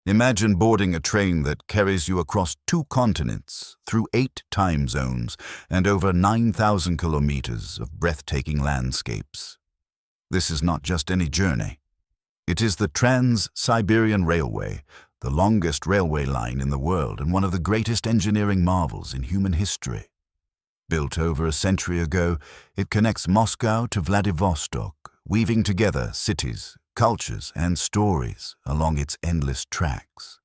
Imagine boarding a train that carries you across 2 continents, through 8 time zones, and over 9,000 kilometers of breathtaking landscapes. This is not just any journey. It is the Trans-Siberian Railway, the longest railway line in the world and one of the greatest engineering marvels in human history. Built over a century ago, it connects Moscow to Vladivostok, weaving together cities, cultures, and stories along its endless tracks.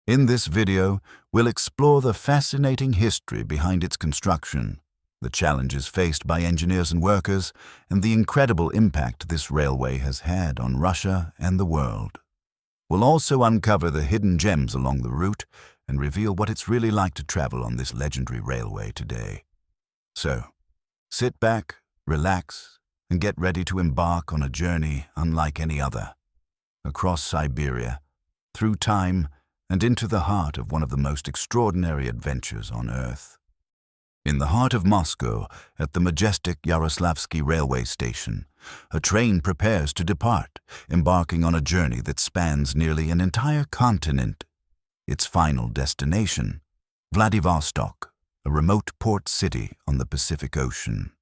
In this video, we'll explore the fascinating history behind its construction, the challenges faced by engineers and workers, and the incredible impact this railway has had on Russia and the world. We'll also uncover the hidden gems along the route and reveal what it's really like to travel on this legendary railway today. So, sit back, relax, and get ready to embark on a journey unlike any other, across Siberia, through time, and into the heart of one of the most extraordinary adventures on Earth. In the heart of Moscow, at the majestic Yaroslavsky railway station, a train prepares to depart, embarking on a journey that spans nearly an entire continent. Its final destination, Vladivostok, a remote port city on the Pacific Ocean.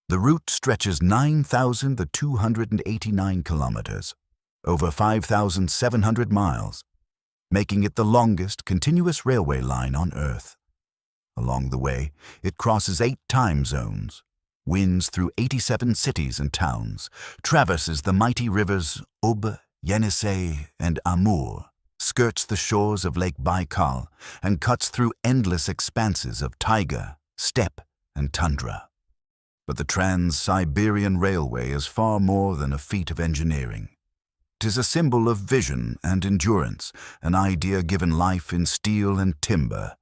The route stretches 9,289 kilometers, over 5,700 miles, making it the longest continuous railway line on Earth. Along the way, it crosses 8 time zones, winds through 87 cities and towns, traverses the mighty rivers Ob, Yenisei, and Amur, skirts the shores of Lake Baikal, and cuts through endless expanses of taiga, steppe, and tundra. But the Trans-Siberian Railway is far more than a feat of engineering. It is a symbol of vision and endurance, an idea given life in steel and timber.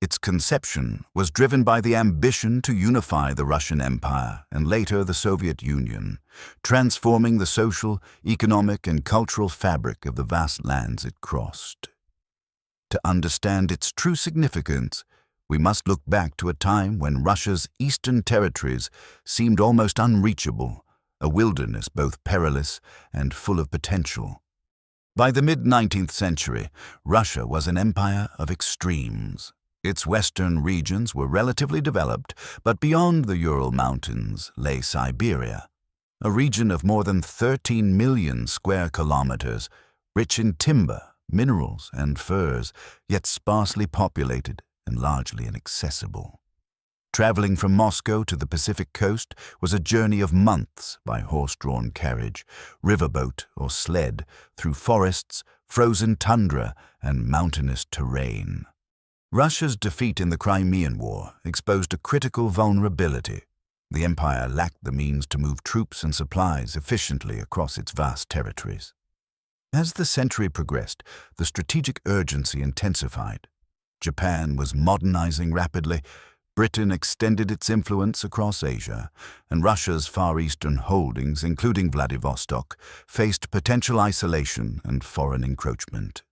Its conception was driven by the ambition to unify the Russian Empire and later the Soviet Union, transforming the social, economic, and cultural fabric of the vast lands it crossed. To understand its true significance, we must look back to a time when Russia's eastern territories seemed almost unreachable, a wilderness both perilous and full of potential. By the mid-19th century, Russia was an empire of extremes. Its western regions were relatively developed, but beyond the Ural Mountains lay Siberia, a region of more than 13 million square kilometers, rich in timber, minerals, and furs, yet sparsely populated and largely inaccessible. Traveling from Moscow to the Pacific coast was a journey of months by horse-drawn carriage, riverboat, or sled, through forests, frozen tundra, and mountainous terrain. Russia's defeat in the Crimean War exposed a critical vulnerability. The empire lacked the means to move troops and supplies efficiently across its vast territories. As the century progressed, the strategic urgency intensified. Japan was modernizing rapidly, Britain extended its influence across Asia, and Russia's Far Eastern holdings, including Vladivostok, faced potential isolation and foreign encroachment.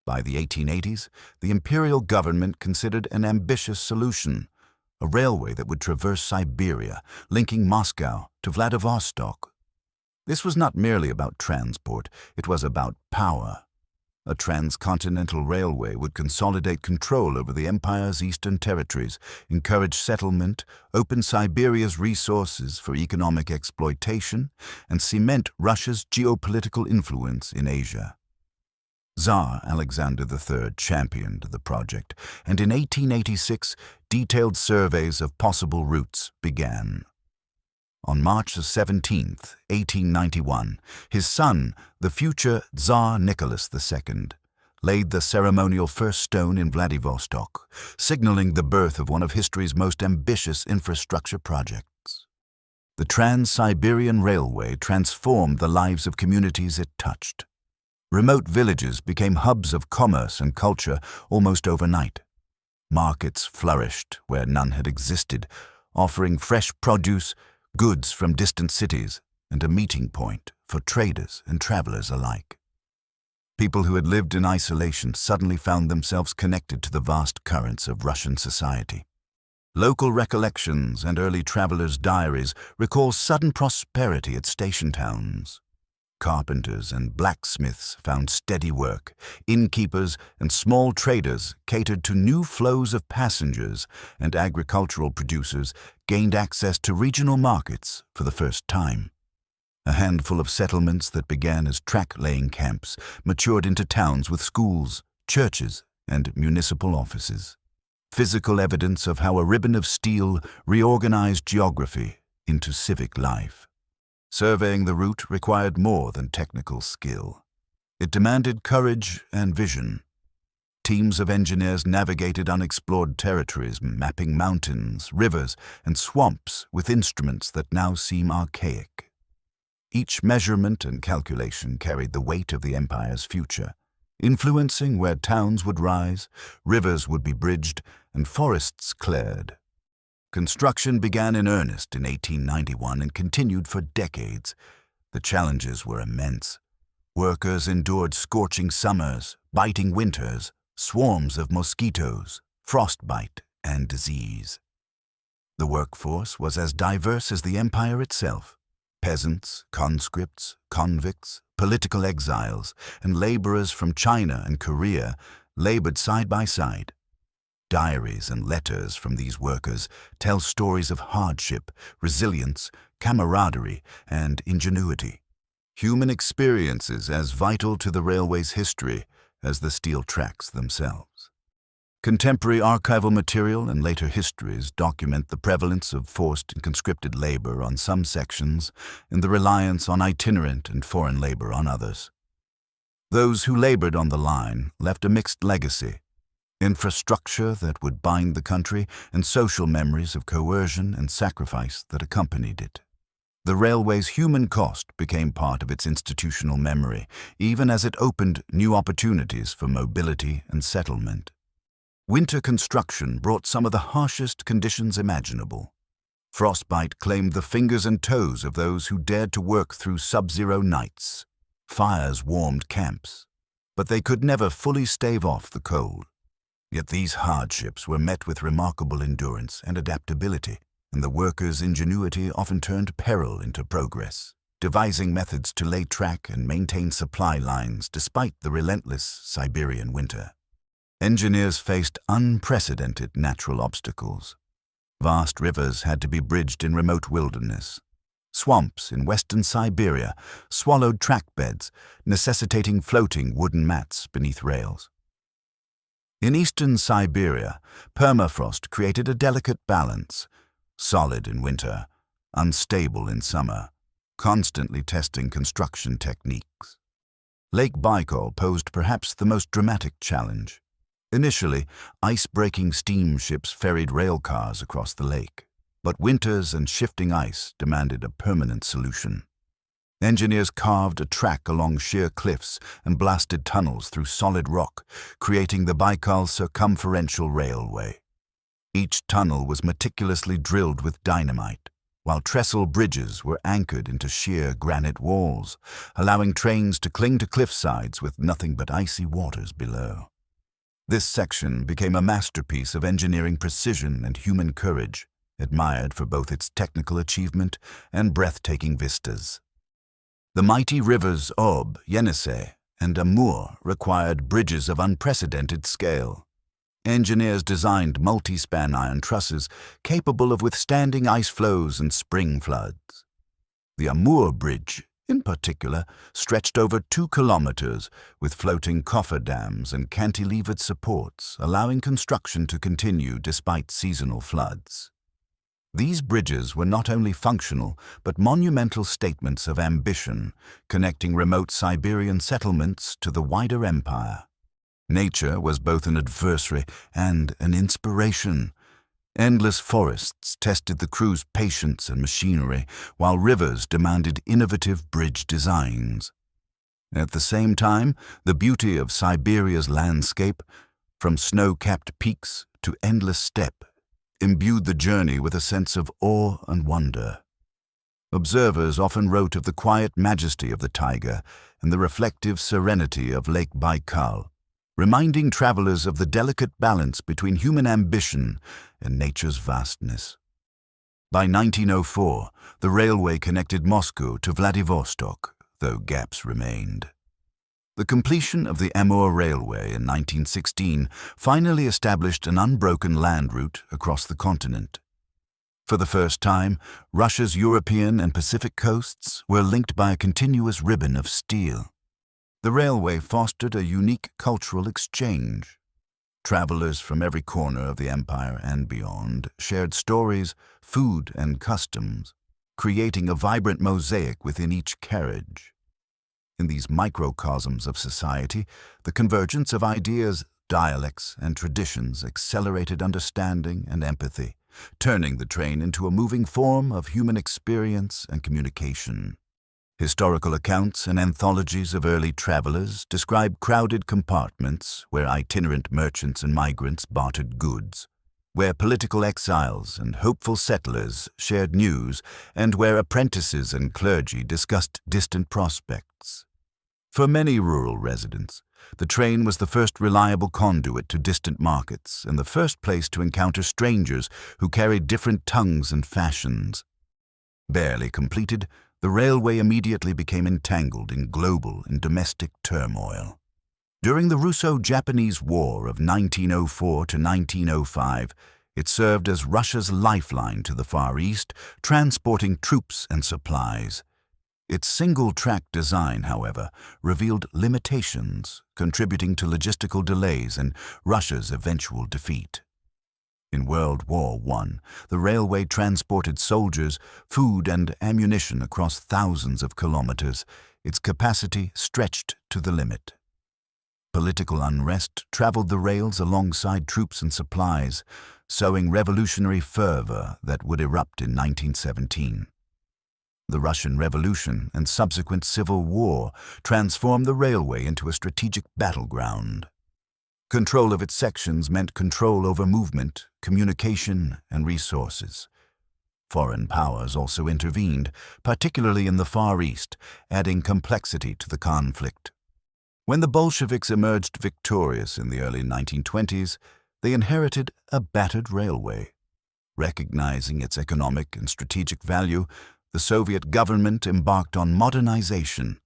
By the 1880s, the imperial government considered an ambitious solution, a railway that would traverse Siberia, linking Moscow to Vladivostok. This was not merely about transport, it was about power. A transcontinental railway would consolidate control over the empire's eastern territories, encourage settlement, open Siberia's resources for economic exploitation, and cement Russia's geopolitical influence in Asia. Tsar Alexander III championed the project, and in 1886, detailed surveys of possible routes began. On March 17, 1891, his son, the future Tsar Nicholas II, laid the ceremonial first stone in Vladivostok, signaling the birth of one of history's most ambitious infrastructure projects. The Trans-Siberian Railway transformed the lives of communities it touched. Remote villages became hubs of commerce and culture almost overnight. Markets flourished where none had existed, offering fresh produce, goods from distant cities, and a meeting point for traders and travelers alike. People who had lived in isolation suddenly found themselves connected to the vast currents of Russian society. Local recollections and early travelers' diaries recall sudden prosperity at station towns. Carpenters and blacksmiths found steady work. Innkeepers and small traders catered to new flows of passengers, and agricultural producers gained access to regional markets for the first time. A handful of settlements that began as track-laying camps matured into towns with schools, churches, and municipal offices. Physical evidence of how a ribbon of steel reorganized geography into civic life. Surveying the route required more than technical skill. It demanded courage and vision. Teams of engineers navigated unexplored territories, mapping mountains, rivers, and swamps with instruments that now seem archaic. Each measurement and calculation carried the weight of the empire's future, influencing where towns would rise, rivers would be bridged, and forests cleared. Construction began in earnest in 1891 and continued for decades. The challenges were immense. Workers endured scorching summers, biting winters, swarms of mosquitoes, frostbite, and disease. The workforce was as diverse as the empire itself. Peasants, conscripts, convicts, political exiles, and laborers from China and Korea labored side by side. Diaries and letters from these workers tell stories of hardship, resilience, camaraderie, and ingenuity. Human experiences as vital to the railway's history as the steel tracks themselves. Contemporary archival material and later histories document the prevalence of forced and conscripted labor on some sections and the reliance on itinerant and foreign labor on others. Those who labored on the line left a mixed legacy: infrastructure that would bind the country, and social memories of coercion and sacrifice that accompanied it. The railway's human cost became part of its institutional memory, even as it opened new opportunities for mobility and settlement. Winter construction brought some of the harshest conditions imaginable. Frostbite claimed the fingers and toes of those who dared to work through sub-zero nights. Fires warmed camps, but they could never fully stave off the cold. Yet these hardships were met with remarkable endurance and adaptability, and the workers' ingenuity often turned peril into progress, devising methods to lay track and maintain supply lines despite the relentless Siberian winter. Engineers faced unprecedented natural obstacles. Vast rivers had to be bridged in remote wilderness. Swamps in western Siberia swallowed track beds, necessitating floating wooden mats beneath rails. In eastern Siberia, permafrost created a delicate balance, solid in winter, unstable in summer, constantly testing construction techniques. Lake Baikal posed perhaps the most dramatic challenge. Initially, ice-breaking steamships ferried rail cars across the lake, but winters and shifting ice demanded a permanent solution. Engineers carved a track along sheer cliffs and blasted tunnels through solid rock, creating the Baikal Circumferential Railway. Each tunnel was meticulously drilled with dynamite, while trestle bridges were anchored into sheer granite walls, allowing trains to cling to cliff sides with nothing but icy waters below. This section became a masterpiece of engineering precision and human courage, admired for both its technical achievement and breathtaking vistas. The mighty rivers Ob, Yenisei, and Amur required bridges of unprecedented scale. Engineers designed multi-span iron trusses capable of withstanding ice flows and spring floods. The Amur Bridge, in particular, stretched over 2 kilometers with floating cofferdams and cantilevered supports, allowing construction to continue despite seasonal floods. These bridges were not only functional, but monumental statements of ambition, connecting remote Siberian settlements to the wider empire. Nature was both an adversary and an inspiration. Endless forests tested the crew's patience and machinery, while rivers demanded innovative bridge designs. At the same time, the beauty of Siberia's landscape, from snow-capped peaks to endless steppe, imbued the journey with a sense of awe and wonder. Observers often wrote of the quiet majesty of the taiga and the reflective serenity of Lake Baikal, reminding travelers of the delicate balance between human ambition and nature's vastness. By 1904, the railway connected Moscow to Vladivostok though gaps remained. The completion of the Amur Railway in 1916 finally established an unbroken land route across the continent. For the first time, Russia's European and Pacific coasts were linked by a continuous ribbon of steel. The railway fostered a unique cultural exchange. Travelers from every corner of the empire and beyond shared stories, food, and customs, creating a vibrant mosaic within each carriage. In these microcosms of society, the convergence of ideas, dialects, and traditions accelerated understanding and empathy, turning the train into a moving form of human experience and communication. Historical accounts and anthologies of early travelers describe crowded compartments where itinerant merchants and migrants bartered goods, where political exiles and hopeful settlers shared news, and where apprentices and clergy discussed distant prospects. For many rural residents, the train was the first reliable conduit to distant markets and the first place to encounter strangers who carried different tongues and fashions. Barely completed, the railway immediately became entangled in global and domestic turmoil. During the Russo-Japanese War of 1904 to 1905, it served as Russia's lifeline to the Far East, transporting troops and supplies. Its single-track design, however, revealed limitations, contributing to logistical delays and Russia's eventual defeat. In World War I, the railway transported soldiers, food, and ammunition across thousands of kilometers, its capacity stretched to the limit. Political unrest traveled the rails alongside troops and supplies, sowing revolutionary fervor that would erupt in 1917. The Russian Revolution and subsequent civil war transformed the railway into a strategic battleground. Control of its sections meant control over movement, communication, and resources. Foreign powers also intervened, particularly in the Far East, adding complexity to the conflict. When the Bolsheviks emerged victorious in the early 1920s, they inherited a battered railway. Recognizing its economic and strategic value, the Soviet government embarked on modernization.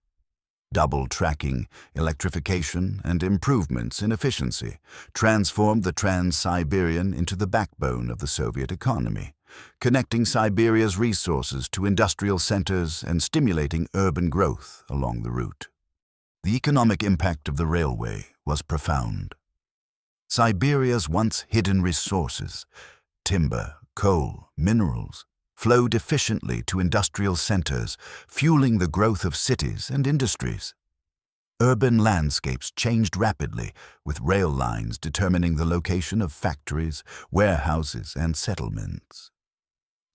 Double tracking, electrification, and improvements in efficiency transformed the Trans-Siberian into the backbone of the Soviet economy, connecting Siberia's resources to industrial centers and stimulating urban growth along the route. The economic impact of the railway was profound. Siberia's once hidden resources, timber, coal, minerals, flowed efficiently to industrial centers, fueling the growth of cities and industries. Urban landscapes changed rapidly, with rail lines determining the location of factories, warehouses, and settlements.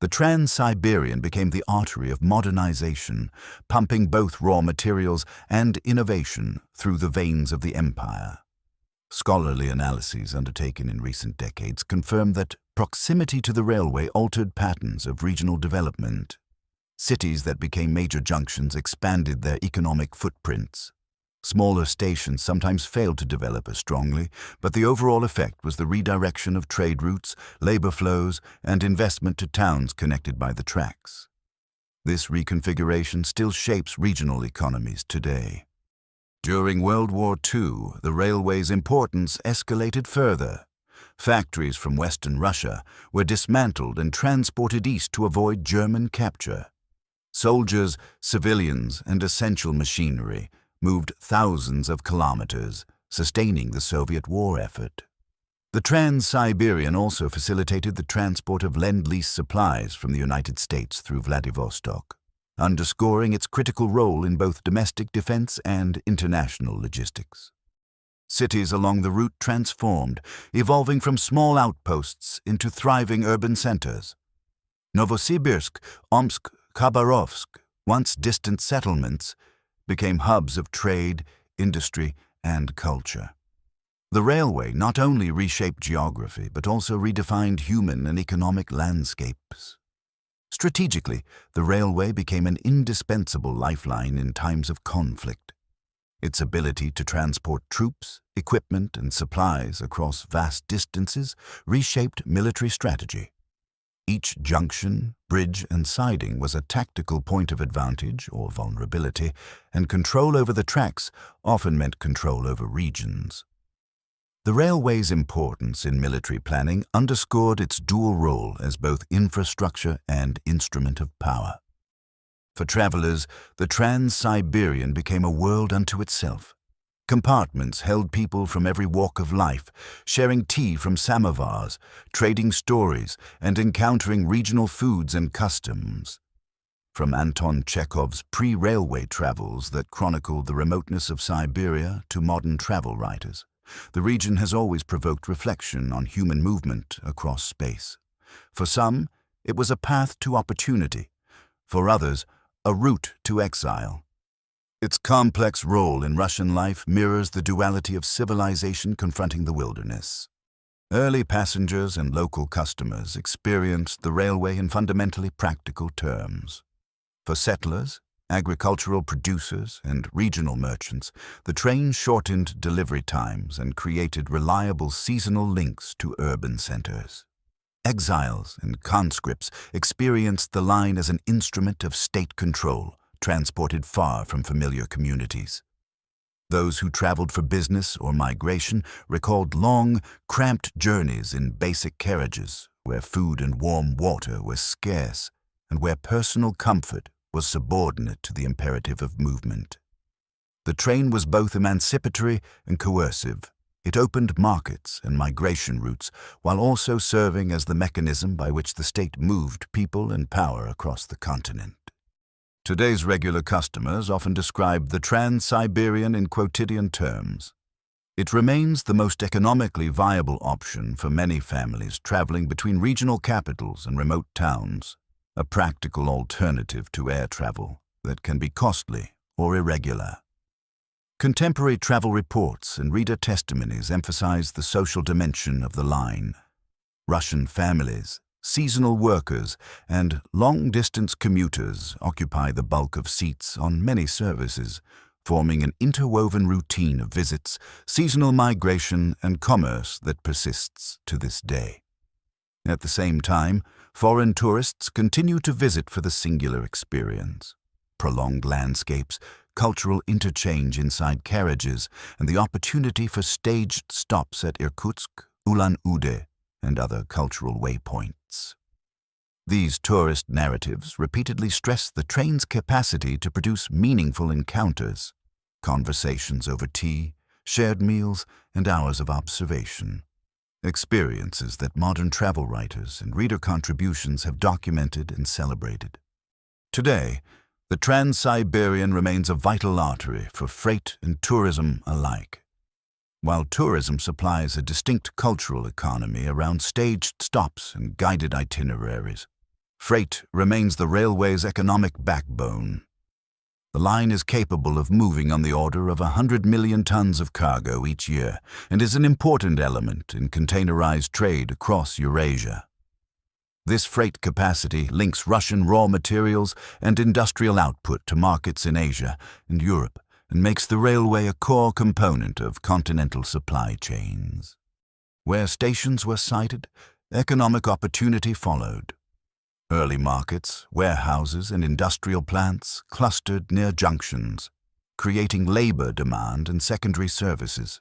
The Trans-Siberian became the artery of modernization, pumping both raw materials and innovation through the veins of the empire. Scholarly analyses undertaken in recent decades confirm that proximity to the railway altered patterns of regional development. Cities that became major junctions expanded their economic footprints. Smaller stations sometimes failed to develop as strongly, but the overall effect was the redirection of trade routes, labor flows, and investment to towns connected by the tracks. This reconfiguration still shapes regional economies today. During World War II, the railway's importance escalated further. Factories from Western Russia were dismantled and transported east to avoid German capture. Soldiers, civilians, and essential machinery moved thousands of kilometers, sustaining the Soviet war effort. The Trans-Siberian also facilitated the transport of Lend-Lease supplies from the United States through Vladivostok, underscoring its critical role in both domestic defense and international logistics. Cities along the route transformed, evolving from small outposts into thriving urban centers. Novosibirsk, Omsk, Khabarovsk, once distant settlements, became hubs of trade, industry, and culture. The railway not only reshaped geography, but also redefined human and economic landscapes. Strategically, the railway became an indispensable lifeline in times of conflict. Its ability to transport troops, equipment, and supplies across vast distances reshaped military strategy. Each junction, bridge, and siding was a tactical point of advantage or vulnerability, and control over the tracks often meant control over regions. The railway's importance in military planning underscored its dual role as both infrastructure and instrument of power. For travelers, the Trans-Siberian became a world unto itself. Compartments held people from every walk of life, sharing tea from samovars, trading stories, and encountering regional foods and customs. From Anton Chekhov's pre-railway travels that chronicled the remoteness of Siberia to modern travel writers, the region has always provoked reflection on human movement across space. For some, it was a path to opportunity. For others, a route to exile. Its complex role in Russian life mirrors the duality of civilization confronting the wilderness. Early passengers and local customers experienced the railway in fundamentally practical terms. For settlers, agricultural producers, and regional merchants, the train shortened delivery times and created reliable seasonal links to urban centers. Exiles and conscripts experienced the line as an instrument of state control, transported far from familiar communities. Those who traveled for business or migration recalled long, cramped journeys in basic carriages, where food and warm water were scarce, and where personal comfort was subordinate to the imperative of movement. The train was both emancipatory and coercive. It opened markets and migration routes, while also serving as the mechanism by which the state moved people and power across the continent. Today's regular customers often describe the Trans-Siberian in quotidian terms. It remains the most economically viable option for many families traveling between regional capitals and remote towns, a practical alternative to air travel that can be costly or irregular. Contemporary travel reports and reader testimonies emphasize the social dimension of the line. Russian families, seasonal workers, and long-distance commuters occupy the bulk of seats on many services, forming an interwoven routine of visits, seasonal migration, and commerce that persists to this day. At the same time, foreign tourists continue to visit for the singular experience. Prolonged landscapes, cultural interchange inside carriages, and the opportunity for staged stops at Irkutsk, Ulan-Ude, and other cultural waypoints. These tourist narratives repeatedly stress the train's capacity to produce meaningful encounters, conversations over tea, shared meals, and hours of observation. Experiences that modern travel writers and reader contributions have documented and celebrated. Today, the Trans-Siberian remains a vital artery for freight and tourism alike. While tourism supplies a distinct cultural economy around staged stops and guided itineraries, freight remains the railway's economic backbone. The line is capable of moving on the order of 100 million tons of cargo each year and is an important element in containerized trade across Eurasia. This freight capacity links Russian raw materials and industrial output to markets in Asia and Europe and makes the railway a core component of continental supply chains. Where stations were sited, economic opportunity followed. Early markets, warehouses, and industrial plants clustered near junctions, creating labor demand and secondary services.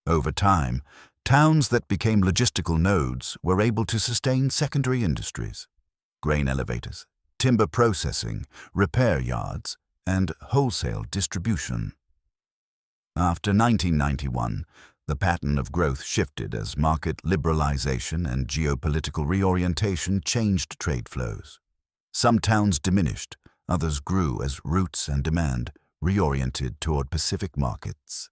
Over time, towns that became logistical nodes were able to sustain secondary industries, grain elevators, timber processing, repair yards, and wholesale distribution. After 1991, the pattern of growth shifted as market liberalization and geopolitical reorientation changed trade flows. Some towns diminished, others grew as routes and demand reoriented toward Pacific markets.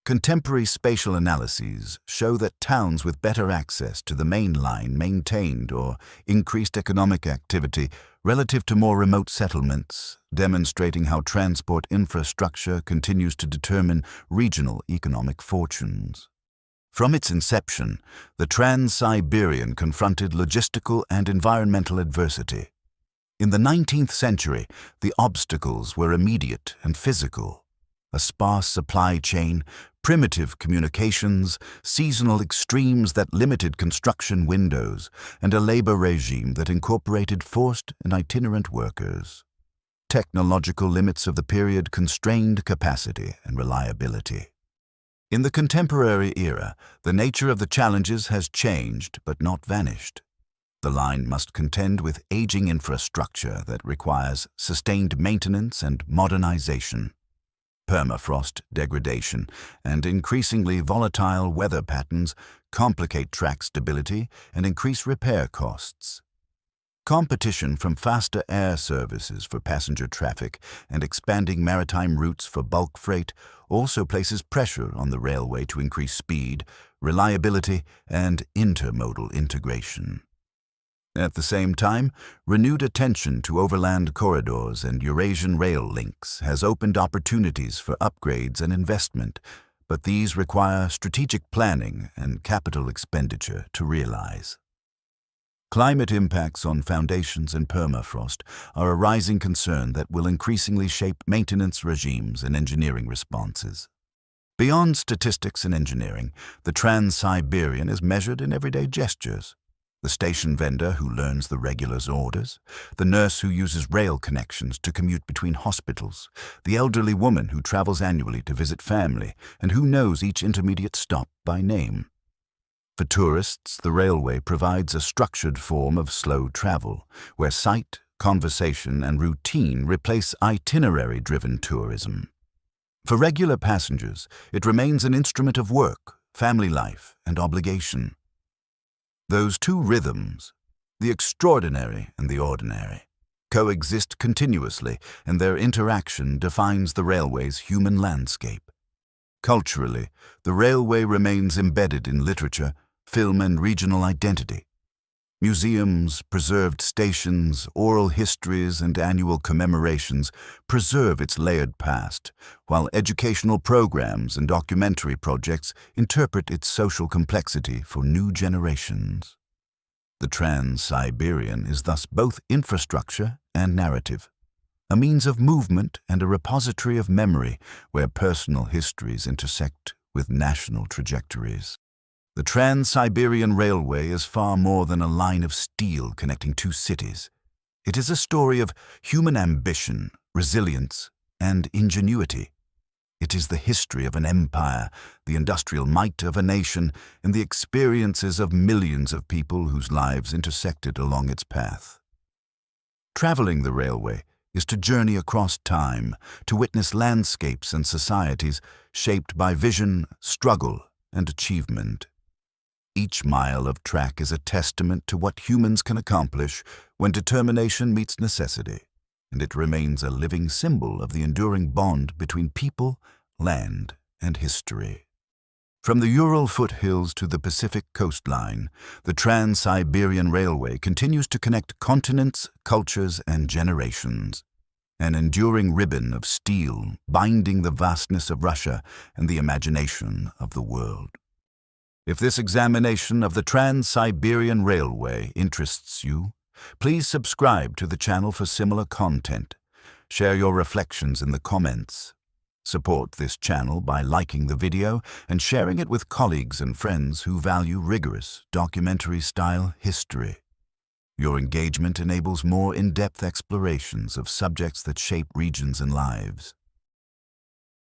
Contemporary spatial analyses show that towns with better access to the main line maintained or increased economic activity relative to more remote settlements, demonstrating how transport infrastructure continues to determine regional economic fortunes. From its inception, the Trans-Siberian confronted logistical and environmental adversity. In the 19th century, the obstacles were immediate and physical. a sparse supply chain, primitive communications, seasonal extremes that limited construction windows, and a labor regime that incorporated forced and itinerant workers. Technological limits of the period constrained capacity and reliability. In the contemporary era, the nature of the challenges has changed but not vanished. The line must contend with aging infrastructure that requires sustained maintenance and modernization. Permafrost degradation and increasingly volatile weather patterns complicate track stability and increase repair costs. Competition from faster air services for passenger traffic and expanding maritime routes for bulk freight also places pressure on the railway to increase speed, reliability, and intermodal integration. At the same time, renewed attention to overland corridors and Eurasian rail links has opened opportunities for upgrades and investment, but these require strategic planning and capital expenditure to realize. Climate impacts on foundations and permafrost are a rising concern that will increasingly shape maintenance regimes and engineering responses. Beyond statistics and engineering, the Trans-Siberian is measured in everyday gestures. The station vendor who learns the regular's orders, the nurse who uses rail connections to commute between hospitals, the elderly woman who travels annually to visit family and who knows each intermediate stop by name. For tourists, the railway provides a structured form of slow travel, where sight, conversation, and routine replace itinerary-driven tourism. For regular passengers, it remains an instrument of work, family life, and obligation. Those two rhythms, the extraordinary and the ordinary, coexist continuously, and their interaction defines the railway's human landscape. Culturally, the railway remains embedded in literature, film, and regional identity. Museums, preserved stations, oral histories, and annual commemorations preserve its layered past, while educational programs and documentary projects interpret its social complexity for new generations. The Trans-Siberian is thus both infrastructure and narrative, a means of movement and a repository of memory where personal histories intersect with national trajectories. The Trans-Siberian Railway is far more than a line of steel connecting two cities. It is a story of human ambition, resilience, and ingenuity. It is the history of an empire, the industrial might of a nation, and the experiences of millions of people whose lives intersected along its path. Traveling the railway is to journey across time, to witness landscapes and societies shaped by vision, struggle, and achievement. Each mile of track is a testament to what humans can accomplish when determination meets necessity, and it remains a living symbol of the enduring bond between people, land, and history. From the Ural foothills to the Pacific coastline, the Trans-Siberian Railway continues to connect continents, cultures, and generations. An enduring ribbon of steel binding the vastness of Russia and the imagination of the world. If this examination of the Trans-Siberian Railway interests you, please subscribe to the channel for similar content. Share your reflections in the comments. Support this channel by liking the video and sharing it with colleagues and friends who value rigorous, documentary-style history. Your engagement enables more in-depth explorations of subjects that shape regions and lives.